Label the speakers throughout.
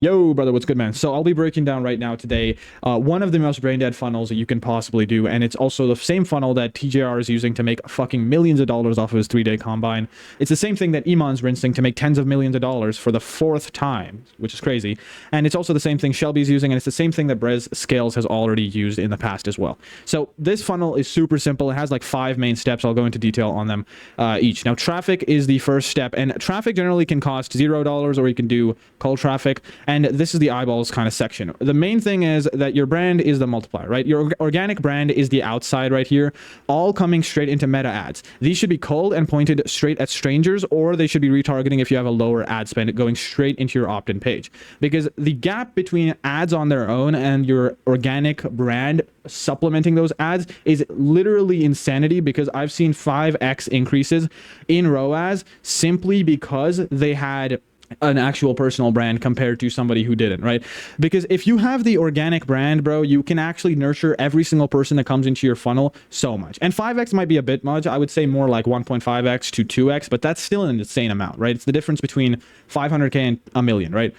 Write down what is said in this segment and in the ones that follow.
Speaker 1: Yo, brother, what's good, man? So I'll be breaking down right now today one of the most brain dead funnels that you can possibly do, and it's also the same funnel that TJR is using to make fucking millions of dollars off of his 3-day combine. It's the same thing that Iman's rinsing to make tens of millions of dollars for the 4th time, which is crazy. And it's also the same thing Shelby's using, and it's the same thing that Brez Scales has already used in the past as well. So this funnel is super simple. It has like 5 main steps. I'll go into detail on them each. Now, traffic is the first step, and traffic generally can cost $0, or you can do cold traffic. And this is the eyeballs kind of section. The main thing is that your brand is the multiplier, right? Your organic brand is the outside right here, all coming straight into meta ads. These should be cold and pointed straight at strangers, or they should be retargeting if you have a lower ad spend going straight into your opt-in page. Because the gap between ads on their own and your organic brand supplementing those ads is literally insanity, because I've seen 5x increases in ROAS simply because they had an actual personal brand compared to somebody who didn't, right? Because if you have the organic brand, bro, you can actually nurture every single person that comes into your funnel so much. And 5x might be a bit much. I would say more like 1.5x to 2x, but that's still an insane amount, right? It's the difference between 500K and a million, right?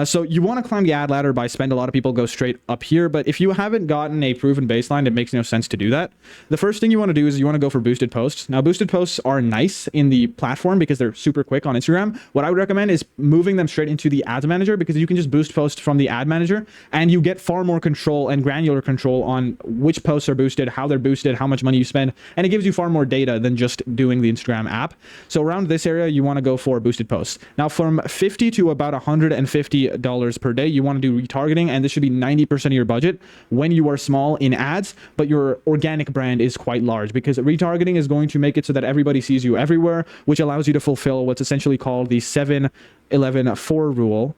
Speaker 1: So you want to climb the ad ladder by spend. A lot of people go straight up here, but if you haven't gotten a proven baseline, it makes no sense to do that. The first thing you want to do is you want to go for boosted posts. Now, boosted posts are nice in the platform because they're super quick on Instagram. What I would recommend is moving them straight into the ads manager, because you can just boost posts from the ad manager and you get far more control and granular control on which posts are boosted, how they're boosted, how much money you spend, and it gives you far more data than just doing the Instagram app. So around this area, you want to go for boosted posts. Now, from $50 to about $150 per day, you want to do retargeting, and this should be 90% of your budget when you are small in ads, but your organic brand is quite large, because retargeting is going to make it so that everybody sees you everywhere, which allows you to fulfill what's essentially called the 7-11-4 rule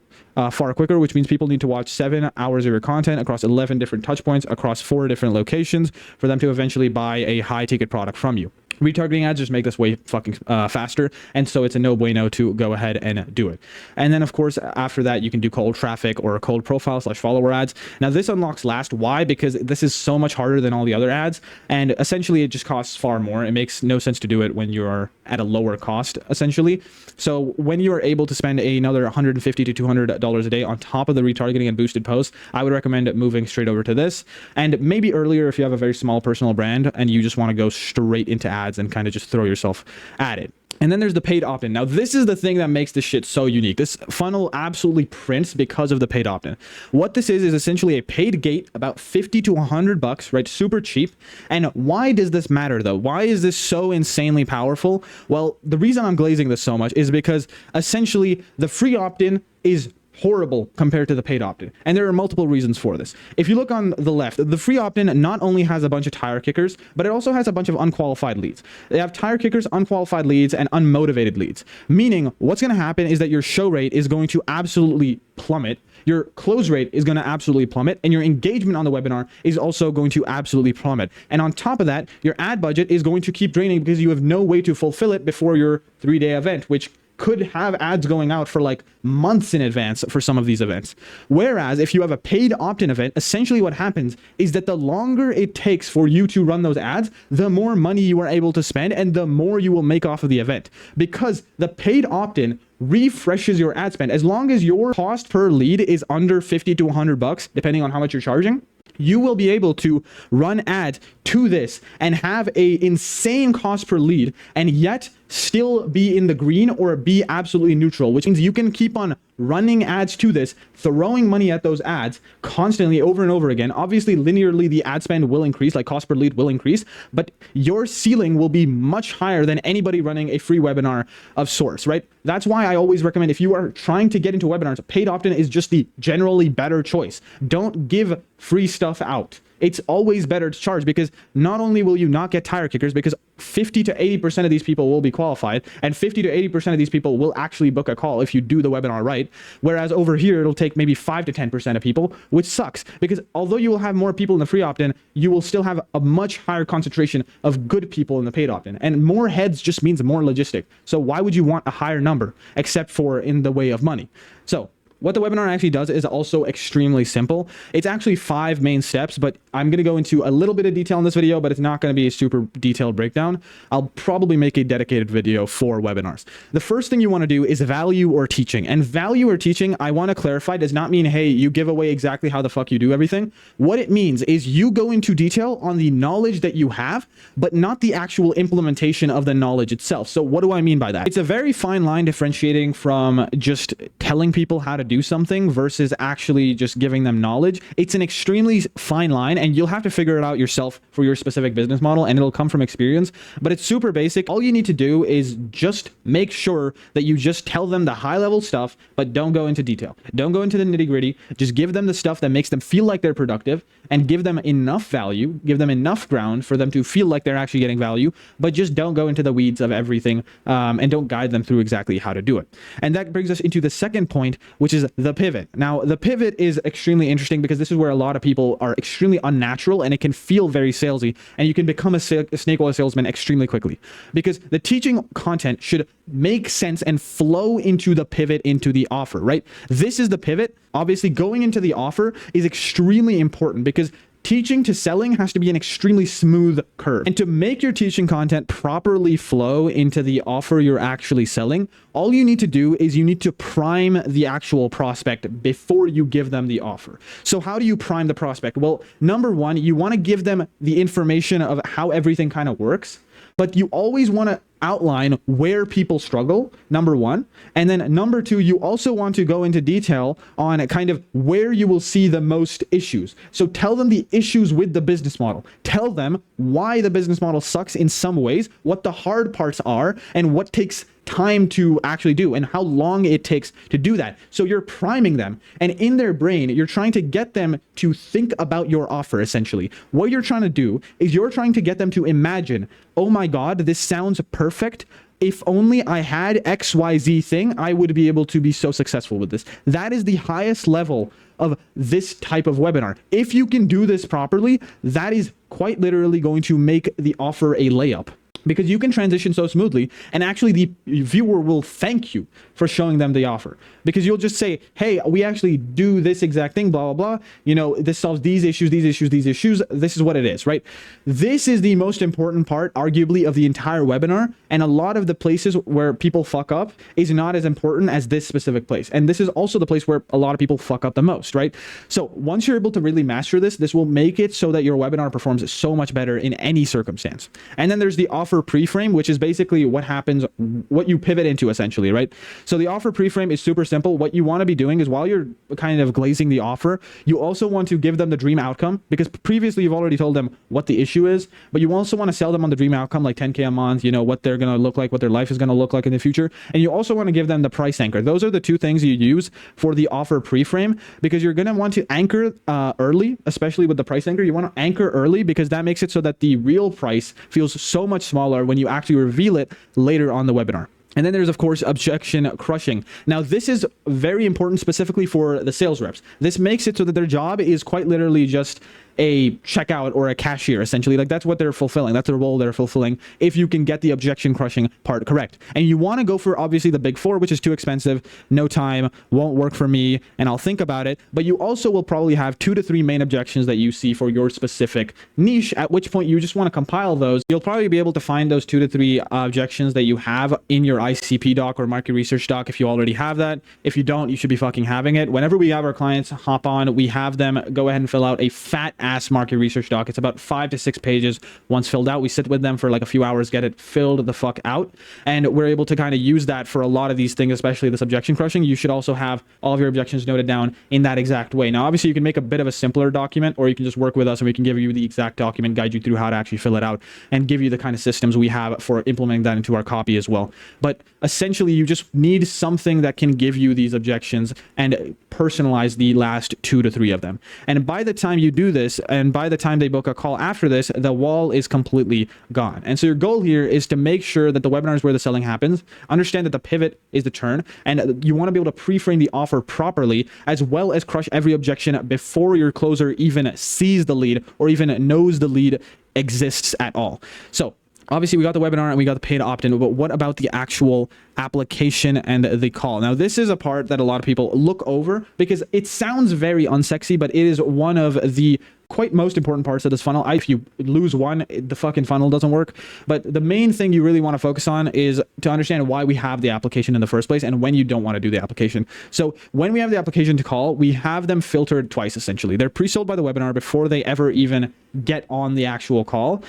Speaker 1: far quicker, which means people need to watch 7 hours of your content across 11 different touch points across 4 different locations for them to eventually buy a high ticket product from you. Retargeting ads just make this way fucking faster, and so it's a no bueno to go ahead and do it. And then, of course, after that, you can do cold traffic or cold profile / follower ads. Now, this unlocks last. Why? Because this is so much harder than all the other ads, and essentially it just costs far more. It makes no sense to do it when you're at a lower cost, essentially. So when you are able to spend another $150 to $200 a day on top of the retargeting and boosted posts, I would recommend moving straight over to this. And maybe earlier, if you have a very small personal brand and you just want to go straight into ads and kind of just throw yourself at it. And then there's the paid opt-in. Now, this is the thing that makes this shit so unique. This funnel absolutely prints because of the paid opt-in. What this is essentially a paid gate, about 50 to 100 bucks, right? Super cheap. And why does this matter, though? Why is this so insanely powerful? Well, the reason I'm glazing this so much is because essentially the free opt-in is horrible compared to the paid opt-in, and there are multiple reasons for this. If you look on the left, the free opt-in not only has a bunch of tire kickers, but it also has a bunch of unqualified leads. They have tire kickers, unqualified leads, and unmotivated leads, meaning what's going to happen is that your show rate is going to absolutely plummet, your close rate is going to absolutely plummet, and your engagement on the webinar is also going to absolutely plummet. And on top of that, your ad budget is going to keep draining because you have no way to fulfill it before your 3-day event, which could have ads going out for like months in advance for some of these events. Whereas if you have a paid opt-in event, essentially what happens is that the longer it takes for you to run those ads, the more money you are able to spend and the more you will make off of the event, because the paid opt-in refreshes your ad spend. As long as your cost per lead is under 50 to 100 bucks, depending on how much you're charging, you will be able to run ads to this and have a insane cost per lead and yet still be in the green or be absolutely neutral, which means you can keep on running ads to this, throwing money at those ads constantly over and over again. Obviously, linearly, the ad spend will increase, like cost per lead will increase, but your ceiling will be much higher than anybody running a free webinar of sorts, right? That's why I always recommend, if you are trying to get into webinars, paid opt-in is just the generally better choice. Don't give free stuff out. It's always better to charge, because not only will you not get tire kickers, because 50 to 80% of these people will be qualified, and 50 to 80% of these people will actually book a call if you do the webinar right. Whereas over here, it'll take maybe 5 to 10% of people, which sucks, because although you will have more people in the free opt-in, you will still have a much higher concentration of good people in the paid opt-in, and more heads just means more logistic. So why would you want a higher number except for in the way of money? So What the webinar actually does is also extremely simple. It's actually 5 main steps, but I'm going to go into a little bit of detail in this video, but it's not going to be a super detailed breakdown. I'll probably make a dedicated video for webinars. The first thing you want to do is value or teaching. And value or teaching, I want to clarify, does not mean, hey, you give away exactly how the fuck you do everything. What it means is you go into detail on the knowledge that you have, but not the actual implementation of the knowledge itself. So what do I mean by that? It's a very fine line differentiating from just telling people how to do something versus actually just giving them knowledge. It's an extremely fine line, and you'll have to figure it out yourself for your specific business model, and it'll come from experience, but it's super basic. All you need to do is just make sure that you just tell them the high level stuff, but don't go into detail. Don't go into the nitty gritty. Just give them the stuff that makes them feel like they're productive, and give them enough value, give them enough ground for them to feel like they're actually getting value, but just don't go into the weeds of everything, and don't guide them through exactly how to do it. And that brings us into the second point, which is the pivot. Now, the pivot is extremely interesting because this is where a lot of people are extremely unnatural, and it can feel very salesy, and you can become a snake oil salesman extremely quickly, because the teaching content should make sense and flow into the pivot, into the offer, right? This is the pivot. Obviously, going into the offer is extremely important because teaching to selling has to be an extremely smooth curve. And to make your teaching content properly flow into the offer you're actually selling, all you need to do is you need to prime the actual prospect before you give them the offer. So how do you prime the prospect? Well, number one, you want to give them the information of how everything kind of works, but you always want to outline where people struggle, number one. And then number two, you also want to go into detail on kind of where you will see the most issues. So tell them the issues with the business model. Tell them why the business model sucks in some ways, what the hard parts are, and what takes time to actually do and how long it takes to do that. So you're priming them, and in their brain, you're trying to get them to think about your offer. Essentially, what you're trying to do is you're trying to get them to imagine, oh my God, this sounds perfect. If only I had XYZ thing, I would be able to be so successful with this. That is the highest level of this type of webinar. If you can do this properly, that is quite literally going to make the offer a layup, because you can transition so smoothly, and actually the viewer will thank you for showing them the offer, because you'll just say, hey, we actually do this exact thing, blah, blah, blah. You know, this solves these issues, these issues, these issues. This is what it is, right? This is the most important part, arguably, of the entire webinar. And a lot of the places where people fuck up is not as important as this specific place. And this is also the place where a lot of people fuck up the most, right? So once you're able to really master this, this will make it so that your webinar performs so much better in any circumstance. And then there's the offer pre-frame, which is basically what happens, what you pivot into essentially, right? So the offer pre-frame is super simple. What you want to be doing is, while you're kind of glazing the offer, you also want to give them the dream outcome, because previously you've already told them what the issue is, but you also want to sell them on the dream outcome, like 10K a month, you know, what they're going to look like, what their life is going to look like in the future. And you also want to give them the price anchor. Those are the two things you use for the offer pre-frame, because you're going to want to anchor early, especially with the price anchor. You want to anchor early because that makes it so that the real price feels so much smaller when you actually reveal it later on the webinar. And then there's, of course, objection crushing. Now, this is very important specifically for the sales reps. This makes it so that their job is quite literally just a checkout or a cashier, essentially. Like, that's what they're fulfilling. That's the role they're fulfilling, if you can get the objection crushing part correct. And you want to go for, obviously, the big four, which is too expensive, no time, won't work for me, and I'll think about it. But you also will probably have 2 to 3 main objections that you see for your specific niche, at which point you just want to compile those. You'll probably be able to find those 2 to 3 objections that you have in your ICP doc or market research doc if you already have that. If you don't, you should be fucking having it. Whenever we have our clients hop on, we have them go ahead and fill out a fat ass market research doc. It's about 5 to 6 pages. Once filled out, we sit with them for like a few hours, get it filled the fuck out, and we're able to kind of use that for a lot of these things, especially this objection crushing. You should also have all of your objections noted down in that exact way. Now, obviously, you can make a bit of a simpler document, or you can just work with us and we can give you the exact document, guide you through how to actually fill it out, and give you the kind of systems we have for implementing that into our copy as well. But essentially, you just need something that can give you these objections and personalize the last 2 to 3 of them. And by the time you do this, and by the time they book a call after this, the wall is completely gone. And so your goal here is to make sure that the webinar is where the selling happens. Understand that the pivot is the turn, and you want to be able to pre-frame the offer properly, as well as crush every objection before your closer even sees the lead or even knows the lead exists at all. So Obviously, we got the webinar and we got the paid opt-in, but what about the actual application and the call? Now, this is a part that a lot of people look over because it sounds very unsexy, but it is one of the quite most important parts of this funnel. If you lose one, the fucking funnel doesn't work. But the main thing you really want to focus on is to understand why we have the application in the first place and when you don't want to do the application. So when we have the application to call, we have them filtered twice, essentially. They're pre-sold by the webinar before they ever even get on the actual call.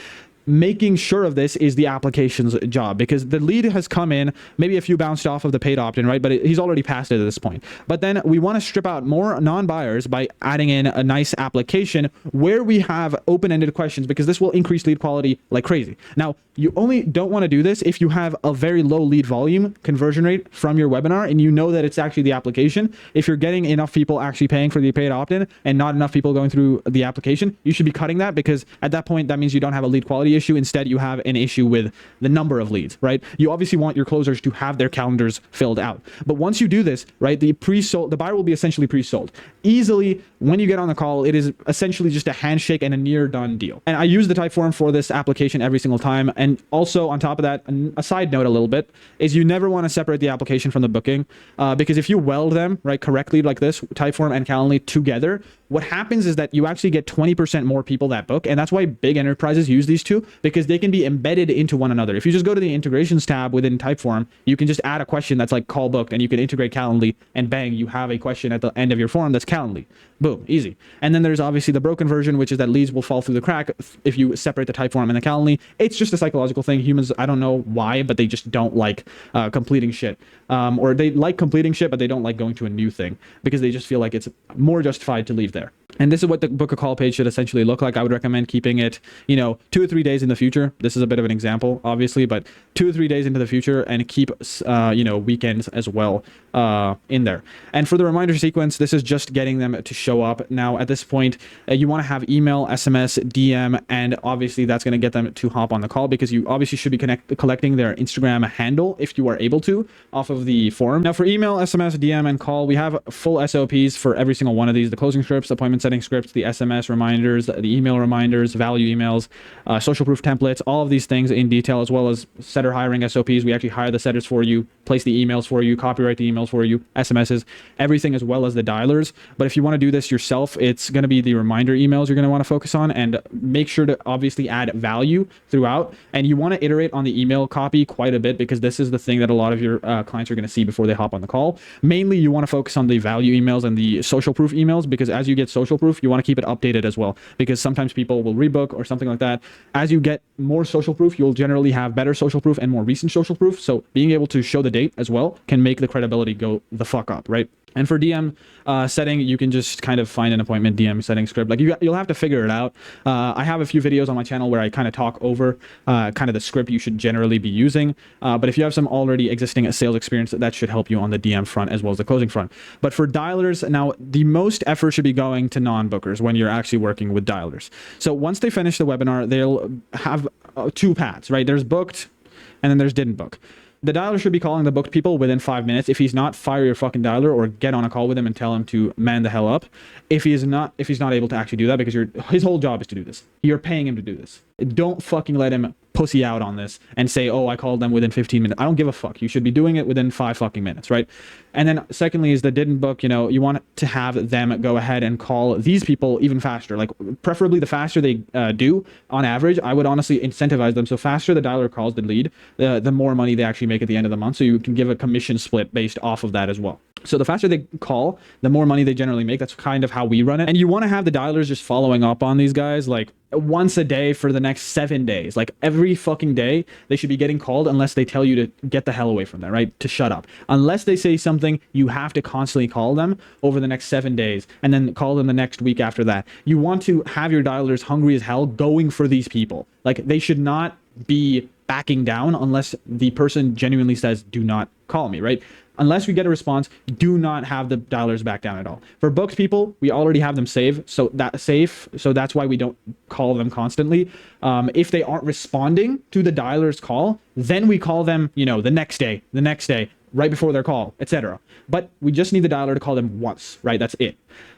Speaker 1: Making sure of this is the application's job, because the lead has come in, maybe a few bounced off of the paid opt-in, right? But he's already passed it at this point. But then we want to strip out more non-buyers by adding in a nice application where we have open-ended questions, because this will increase lead quality like crazy. Now, you only don't want to do this if you have a very low lead volume conversion rate from your webinar and you know that it's actually the application. If you're getting enough people actually paying for the paid opt-in and not enough people going through the application, you should be cutting that, because at that point, that means you don't have a lead quality issue. Instead, you have an issue with the number of leads, right? You obviously want your closers to have their calendars filled out. But once you do this, right, the buyer will be essentially pre-sold. Easily, when you get on the call, it is essentially just a handshake and a near done deal. And I use the Typeform for this application every single time. And also on top of that, a side note a little bit, is you never want to separate the application from the booking, because if you weld them, right, correctly like this, Typeform and Calendly together, what happens is that you actually get 20% more people that book. And that's why big enterprises use these two, because they can be embedded into one another. If you just go to the integrations tab within Typeform, you can just add a question that's like call booked, and you can integrate Calendly, and bang, you have a question at the end of your form that's Calendly. Boom, easy. And then there's obviously the broken version, which is that leads will fall through the crack if you separate the Typeform and the Calendly. It's just a psychological thing. Humans, I don't know why, but they just don't like completing shit. Or they like completing shit, but they don't like going to a new thing, because they just feel like it's more justified to leave there. And this is what the book a call page should essentially look like. I would recommend keeping it, 2 or 3 days in the future. This is a bit of an example, obviously, but 2 or 3 days into the future, and keep, weekends as well in there. And for the reminder sequence, this is just getting them to show up. Now, at this point, you want to have email, SMS, DM, and obviously that's going to get them to hop on the call, because you obviously should be collecting their Instagram handle if you are able to off of the form. Now, for email, SMS, DM, and call, we have full SOPs for every single one of these: the closing scripts, appointment setting scripts, the SMS reminders, the email reminders, value emails, social proof templates, all of these things in detail, as well as setter hiring SOPs. We actually hire the setters for you, place the emails for you, copyright the emails for you, SMSs, everything, as well as the dialers. But if you want to do this yourself, it's going to be the reminder emails you're going to want to focus on, and make sure to obviously add value throughout. And you want to iterate on the email copy quite a bit, because this is the thing that a lot of your clients are going to see before they hop on the call. Mainly, you want to focus on the value emails and the social proof emails, because as you get social proof, you want to keep it updated as well, because sometimes people will rebook or something like that. As you get more social proof, you'll generally have better social proof and more recent social proof. So being able to show the date as well can make the credibility go the fuck up, right? And for DM setting, you can just kind of find an appointment DM setting script. Like you'll have to figure it out. I have a few videos on my channel where I kind of talk over kind of the script you should generally be using. But if you have some already existing sales experience, that should help you on the DM front as well as the closing front. But for dialers, now the most effort should be going to non-bookers when you're actually working with dialers. So once they finish the webinar, they'll have 2 paths, right? There's booked, and then there's didn't book. The dialer should be calling the booked people within 5 minutes. If he's not, fire your fucking dialer or get on a call with him and tell him to man the hell up. If he's not able to actually do that, because his whole job is to do this. You're paying him to do this. Don't fucking let him pussy out on this and say, oh, I called them within 15 minutes. I don't give a fuck. You should be doing it within 5 fucking minutes, right? And then secondly is the didn't book, you want to have them go ahead and call these people even faster. Like preferably the faster they do on average, I would honestly incentivize them. So faster the dialer calls the lead, the more money they actually make at the end of the month. So you can give a commission split based off of that as well. So the faster they call, the more money they generally make. That's kind of how we run it. And you want to have the dialers just following up on these guys like once a day for the next 7 days. Like every fucking day, they should be getting called unless they tell you to get the hell away from that, right? To shut up. Unless they say something, you have to constantly call them over the next 7 days and then call them the next week after that. You want to have your dialers hungry as hell going for these people. Like they should not be backing down unless the person genuinely says, do not call me, right? Unless we get a response, do not have the dialers back down at all. For booked people, we already have them saved, so that's why we don't call them constantly. If they aren't responding to the dialer's call, then we call them, the next day, right before their call, etc. But we just need the dialer to call them once, right? That's it.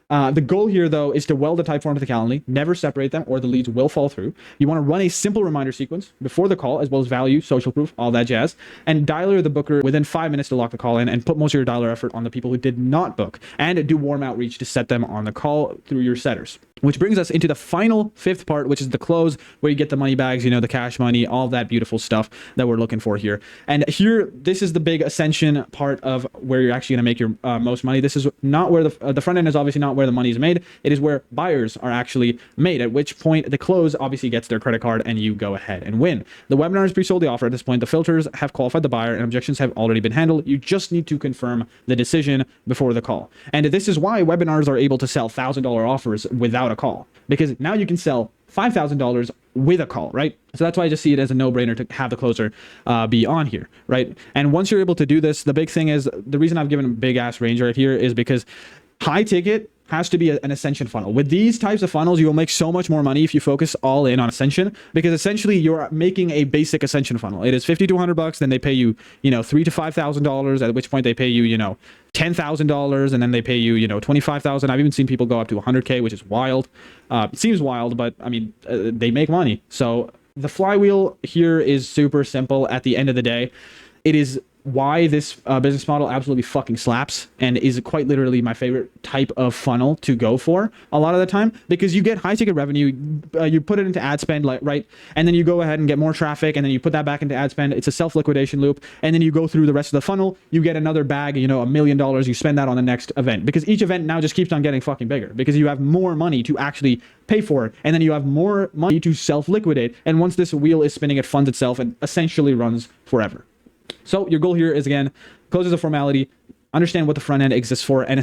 Speaker 1: The goal here, though, is to weld the type form to the Calendly, never separate them or the leads will fall through. You want to run a simple reminder sequence before the call, as well as value, social proof, all that jazz, and dialer the booker within 5 minutes to lock the call in, and put most of your dialer effort on the people who did not book, and do warm outreach to set them on the call through your setters. Which brings us into the final fifth part, which is the close, where you get the money bags, you know, the cash money, all that beautiful stuff that we're looking for here. And here, this is the big ascension part of where you're actually going to make your most money. This is not where the front end is obviously not where the money is made. It is where buyers are actually made, at which point the close obviously gets their credit card and you go ahead and win. The webinar is pre-sold the offer at this point. The filters have qualified the buyer and objections have already been handled. You just need to confirm the decision before the call. And this is why webinars are able to sell $1,000 offers without a call, because now you can sell $5,000 with a call, right? So that's why I just see it as a no-brainer to have the closer be on here, right? And once you're able to do this, the big thing is, the reason I've given a big ass range right here is because high ticket has to be an ascension funnel. With these types of funnels, you will make so much more money if you focus all in on ascension, because essentially you're making a basic ascension funnel. It is $50 to $100, then they pay you, you know, $3,000 to $5,000, at which point they pay you, you know, $10,000, and then they pay you, you know, $25,000. I've even seen people go up to 100K, which is wild. It seems wild, but I mean, they make money. So the flywheel here is super simple. At the end of the day, it is why this business model absolutely fucking slaps and is quite literally my favorite type of funnel to go for a lot of the time, because you get high ticket revenue, you put it into ad spend, like, right, and then you go ahead and get more traffic, and then you put that back into ad spend. It's a self-liquidation loop, and then you go through the rest of the funnel, you get another bag, you know, $1 million, you spend that on the next event, because each event now just keeps on getting fucking bigger, because you have more money to actually pay for it, and then you have more money to self-liquidate, and once this wheel is spinning, it funds itself and essentially runs forever. So your goal here is, again, close as a formality, understand what the front end exists for, and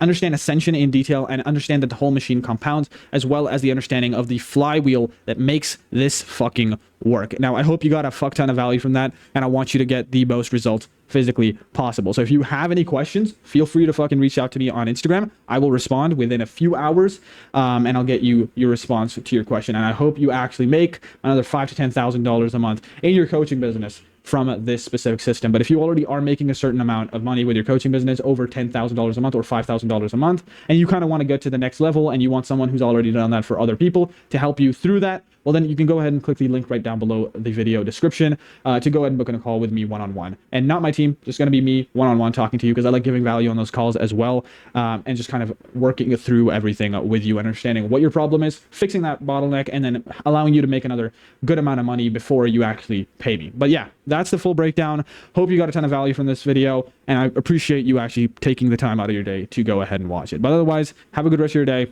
Speaker 1: understand ascension in detail, and understand that the whole machine compounds, as well as the understanding of the flywheel that makes this fucking work. Now, I hope you got a fuck ton of value from that, and I want you to get the most results physically possible. So if you have any questions, feel free to fucking reach out to me on Instagram. I will respond within a few hours, and I'll get you your response to your question. And I hope you actually make another $5,000 to $10,000 a month in your coaching business from this specific system. But if you already are making a certain amount of money with your coaching business, over $10,000 a month or $5,000 a month, and you kind of want to get to the next level, and you want someone who's already done that for other people to help you through that, well, then you can go ahead and click the link right down below the video description to go ahead and book in a call with me one-on-one. And not my team, just going to be me one-on-one talking to you, because I like giving value on those calls as well, and just kind of working through everything with you, understanding what your problem is, fixing that bottleneck, and then allowing you to make another good amount of money before you actually pay me. But yeah, that's the full breakdown. Hope you got a ton of value from this video, and I appreciate you actually taking the time out of your day to go ahead and watch it. But otherwise, have a good rest of your day.